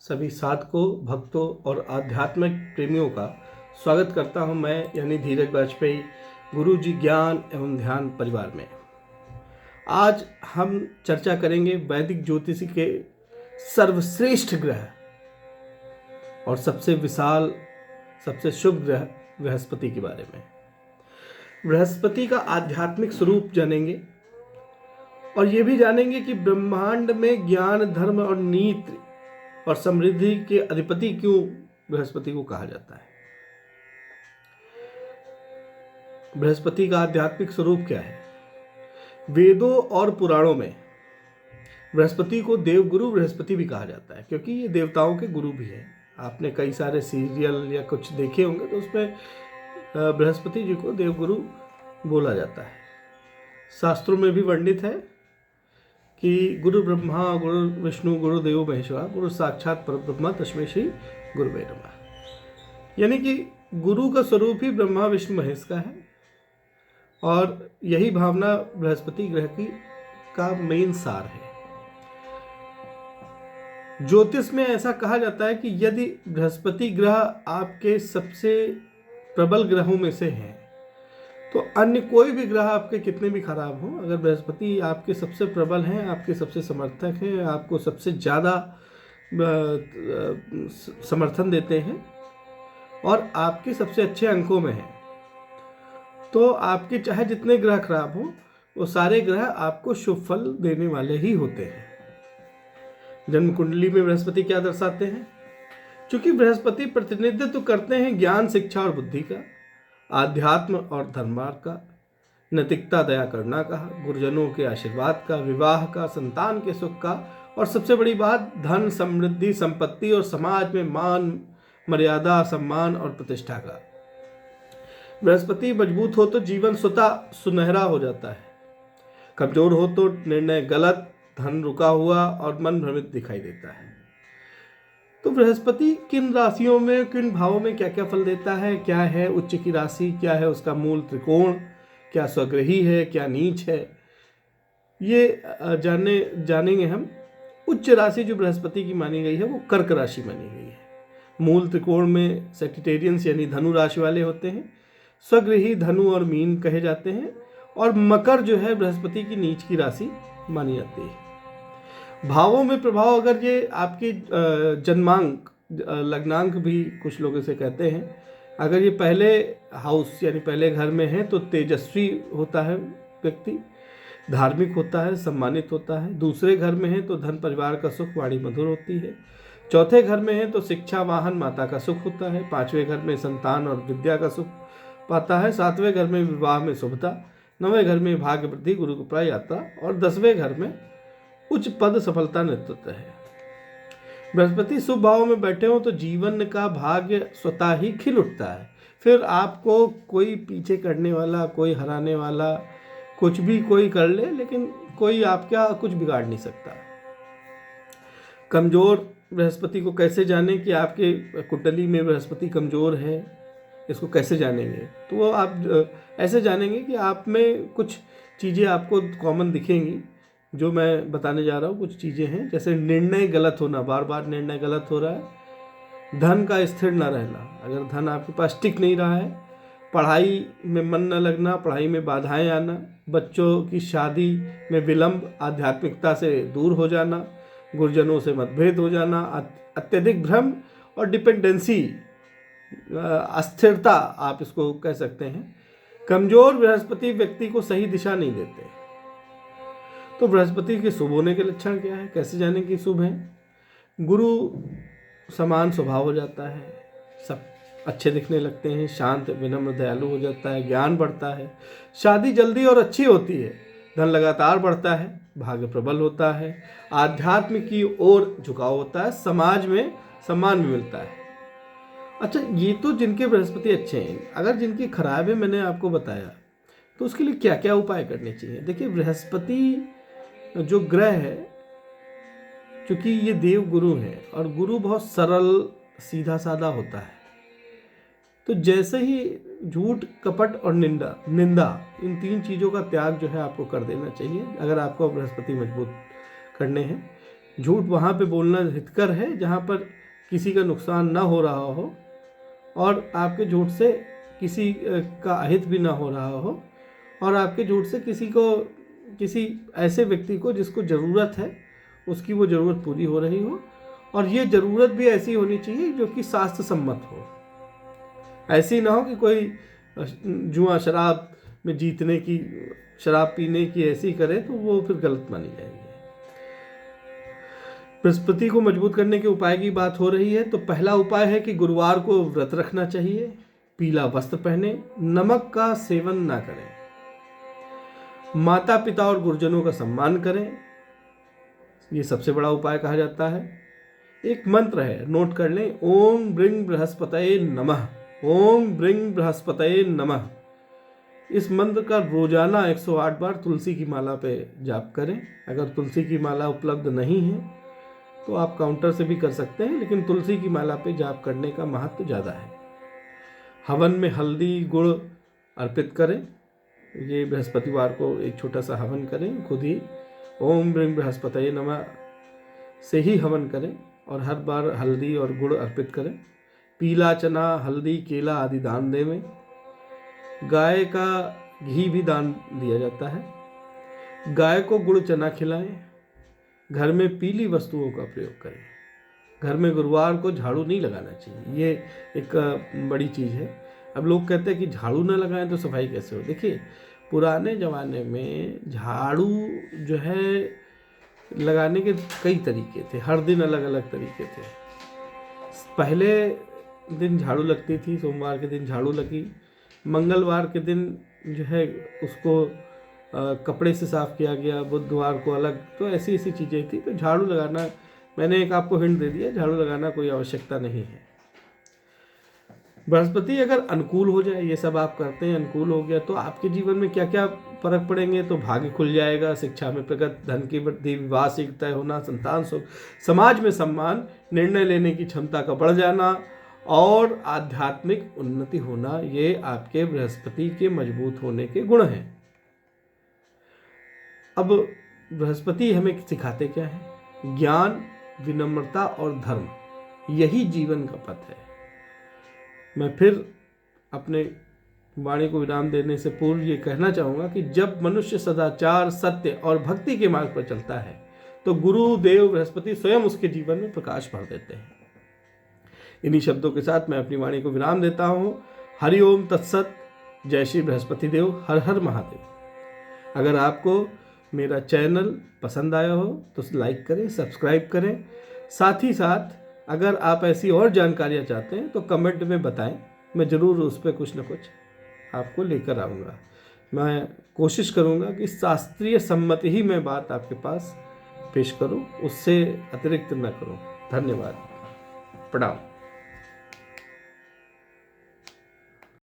सभी साधकों, भक्तों और आध्यात्मिक प्रेमियों का स्वागत करता हूं मैं यानी धीरज वाजपेयी गुरु जी ज्ञान एवं ध्यान परिवार में। आज हम चर्चा करेंगे वैदिक ज्योतिषी के सर्वश्रेष्ठ ग्रह और सबसे विशाल, सबसे शुभ ग्रह बृहस्पति के बारे में। बृहस्पति का आध्यात्मिक स्वरूप जानेंगे और ये भी जानेंगे कि ब्रह्मांड में ज्ञान, धर्म और नीति और समृद्धि के अधिपति क्यों बृहस्पति को कहा जाता है। बृहस्पति का आध्यात्मिक स्वरूप क्या है? वेदों और पुराणों में बृहस्पति को देवगुरु बृहस्पति भी कहा जाता है, क्योंकि ये देवताओं के गुरु भी हैं। आपने कई सारे सीरियल या कुछ देखे होंगे तो उसमें बृहस्पति जी को देवगुरु बोला जाता है। शास्त्रों में भी वर्णित है कि गुरु ब्रह्मा गुरु विष्णु गुरु देवो महेश्वरा गुरु साक्षात परब्रह्म तस्मै श्री गुरुवे नमः। यानी कि गुरु का स्वरूप ही ब्रह्मा विष्णु महेश का है और यही भावना बृहस्पति ग्रह की का मेन सार है। ज्योतिष में ऐसा कहा जाता है कि यदि बृहस्पति ग्रह आपके सबसे प्रबल ग्रहों में से है तो अन्य कोई भी ग्रह आपके कितने भी खराब हो, अगर बृहस्पति आपके सबसे प्रबल हैं, आपके सबसे समर्थक हैं, आपको सबसे ज़्यादा समर्थन देते हैं और आपके सबसे अच्छे अंकों में हैं, तो आपके चाहे जितने ग्रह खराब हो वो सारे ग्रह आपको शुभ फल देने वाले ही होते हैं। जन्म कुंडली में बृहस्पति क्या दर्शाते हैं? क्योंकि बृहस्पति प्रतिनिधित्व करते हैं ज्ञान, शिक्षा और बुद्धि का, आध्यात्म और धर्मार्थ का, नैतिकता, दया करना का, गुरुजनों के आशीर्वाद का, विवाह का, संतान के सुख का और सबसे बड़ी बात धन, समृद्धि, संपत्ति और समाज में मान, मर्यादा, सम्मान और प्रतिष्ठा का। बृहस्पति मजबूत हो तो जीवन स्वतः सुनहरा हो जाता है, कमजोर हो तो निर्णय गलत, धन रुका हुआ और मन भ्रमित दिखाई देता है। तो बृहस्पति किन राशियों में, किन भावों में क्या क्या फल देता है, क्या है उच्च की राशि, क्या है उसका मूल त्रिकोण, क्या स्वग्रही है, क्या नीच है, ये जानेंगे हम। उच्च राशि जो बृहस्पति की मानी गई है वो कर्क राशि मानी गई है। मूल त्रिकोण में सेक्रेटेरियंस यानी धनु राशि वाले होते हैं, स्वग्रही धनु और मीन कहे जाते हैं और मकर जो है बृहस्पति की नीच की राशि मानी जाती है। भावों में प्रभाव, अगर ये आपकी जन्मांक, लग्नांक भी कुछ लोग इसे कहते हैं, अगर ये पहले हाउस यानी पहले घर में है तो तेजस्वी होता है व्यक्ति, धार्मिक होता है, सम्मानित होता है। दूसरे घर में है तो धन, परिवार का सुख, वाणी मधुर होती है। चौथे घर में है तो शिक्षा, वाहन, माता का सुख होता है। पांचवें घर में संतान और विद्या का सुख पाता है। सातवें घर में विवाह में शुभता। नौवें घर में भाग्य वृद्धि, गुरु की प्राय यात्रा और 10वें घर में उच्च पद, सफलता, नेतृत्व है। बृहस्पति शुभ भाव में बैठे हो तो जीवन का भाग्य स्वतः ही खिल उठता है। फिर आपको कोई पीछे करने वाला, कोई हराने वाला, कुछ भी कोई कर ले, लेकिन कोई आपका कुछ बिगाड़ नहीं सकता। कमजोर बृहस्पति को कैसे जाने कि आपके कुंडली में बृहस्पति कमजोर है, इसको कैसे जानेंगे? तो वो आप ऐसे जानेंगे कि आप में कुछ चीज़ें आपको कॉमन दिखेंगी जो मैं बताने जा रहा हूँ। कुछ चीज़ें हैं जैसे निर्णय गलत होना, बार बार निर्णय गलत हो रहा है, धन का स्थिर न रहना, अगर धन आपके पास टिक नहीं रहा है, पढ़ाई में मन न लगना, पढ़ाई में बाधाएं आना, बच्चों की शादी में विलंब, आध्यात्मिकता से दूर हो जाना, गुरुजनों से मतभेद हो जाना, अत्यधिक भ्रम और डिपेंडेंसी, अस्थिरता आप इसको कह सकते हैं। कमजोर बृहस्पति व्यक्ति को सही दिशा नहीं देते। तो बृहस्पति के शुभ होने के लक्षण क्या है, कैसे जाने कि शुभ है? गुरु समान स्वभाव हो जाता है, सब अच्छे दिखने लगते हैं, शांत, विनम्र, दयालु हो जाता है, ज्ञान बढ़ता है, शादी जल्दी और अच्छी होती है, धन लगातार बढ़ता है, भाग्य प्रबल होता है, आध्यात्म की ओर झुकाव होता है, समाज में सम्मान भी मिलता है। अच्छा, ये तो जिनके बृहस्पति अच्छे हैं। अगर जिनकी खराब है, मैंने आपको बताया, तो उसके लिए क्या क्या उपाय करने चाहिए। देखिए, बृहस्पति जो ग्रह है, क्योंकि ये देव गुरु है और गुरु बहुत सरल, सीधा साधा होता है, तो जैसे ही झूठ, कपट और निंदा इन तीन चीज़ों का त्याग जो है आपको कर देना चाहिए अगर आपको बृहस्पति मजबूत करने हैं। झूठ वहाँ पे बोलना हितकर है जहाँ पर किसी का नुकसान ना हो रहा हो और आपके झूठ से किसी का अहित भी ना हो रहा हो और आपके झूठ से किसी ऐसे व्यक्ति को जिसको ज़रूरत है उसकी वो ज़रूरत पूरी हो रही हो। और ये ज़रूरत भी ऐसी होनी चाहिए जो कि शास्त्र सम्मत हो। ऐसी ना हो कि कोई जुआ शराब में जीतने की, शराब पीने की ऐसी करे तो वो फिर गलत मानी जाएगी। बृहस्पति को मजबूत करने के उपाय की बात हो रही है तो पहला उपाय है कि गुरुवार को व्रत रखना चाहिए, पीला वस्त्र पहने, नमक का सेवन ना करें, माता पिता और गुरुजनों का सम्मान करें, ये सबसे बड़ा उपाय कहा जाता है। एक मंत्र है, नोट कर लें, ओम ब्रिंग बृहस्पतये नमः, ओम ब्रिंग बृहस्पतये नमः। इस मंत्र का रोजाना 108 बार तुलसी की माला पे जाप करें। अगर तुलसी की माला उपलब्ध नहीं है तो आप काउंटर से भी कर सकते हैं, लेकिन तुलसी की माला पे जाप करने का महत्व ज़्यादा है। हवन में हल्दी गुड़ अर्पित करें। ये बृहस्पतिवार को एक छोटा सा हवन करें, खुद ही ओम ब्रिंग बृहस्पतये नमः से ही हवन करें और हर बार हल्दी और गुड़ अर्पित करें। पीला चना, हल्दी, केला आदि दान देवें। गाय का घी भी दान दिया जाता है। गाय को गुड़ चना खिलाएं। घर में पीली वस्तुओं का प्रयोग करें। घर में गुरुवार को झाड़ू नहीं लगाना चाहिए, ये एक बड़ी चीज़ है। अब लोग कहते हैं कि झाड़ू ना लगाएं तो सफाई कैसे हो। देखिए, पुराने ज़माने में झाड़ू जो है लगाने के कई तरीके थे, हर दिन अलग अलग तरीके थे। पहले दिन झाड़ू लगती थी, सोमवार के दिन झाड़ू लगी, मंगलवार के दिन जो है उसको कपड़े से साफ़ किया गया, बुधवार को अलग, तो ऐसी ऐसी चीज़ें थी। तो झाड़ू लगाना, मैंने एक आपको हिंट दे दिया, झाड़ू लगाना कोई आवश्यकता नहीं है। बृहस्पति अगर अनुकूल हो जाए, ये सब आप करते हैं, अनुकूल हो गया, तो आपके जीवन में क्या क्या फर्क पड़ेंगे। तो भाग्य खुल जाएगा, शिक्षा में प्रगति, धन की वृद्धि, विवाह से तय होना, संतान सुख, समाज में सम्मान, निर्णय लेने की क्षमता का बढ़ जाना और आध्यात्मिक उन्नति होना, ये आपके बृहस्पति के मजबूत होने के गुण हैं। अब बृहस्पति हमें सिखाते क्या है? ज्ञान, विनम्रता और धर्म, यही जीवन का पथ है। मैं फिर अपने वाणी को विराम देने से पूर्व ये कहना चाहूँगा कि जब मनुष्य सदाचार, सत्य और भक्ति के मार्ग पर चलता है तो गुरु देव बृहस्पति स्वयं उसके जीवन में प्रकाश भर देते हैं। इन्हीं शब्दों के साथ मैं अपनी वाणी को विराम देता हूँ। हरि ओम तत्सत। जय श्री बृहस्पति देव। हर हर महादेव। अगर आपको मेरा चैनल पसंद आया हो तो लाइक करें, सब्सक्राइब करें। साथ ही साथ अगर आप ऐसी और जानकारियाँ चाहते हैं तो कमेंट में बताएं, मैं ज़रूर उस पर कुछ न कुछ आपको लेकर आऊँगा। मैं कोशिश करूँगा कि शास्त्रीय सम्मति ही मैं बात आपके पास पेश करूँ, उससे अतिरिक्त न करूँ। धन्यवाद। प्रणाम।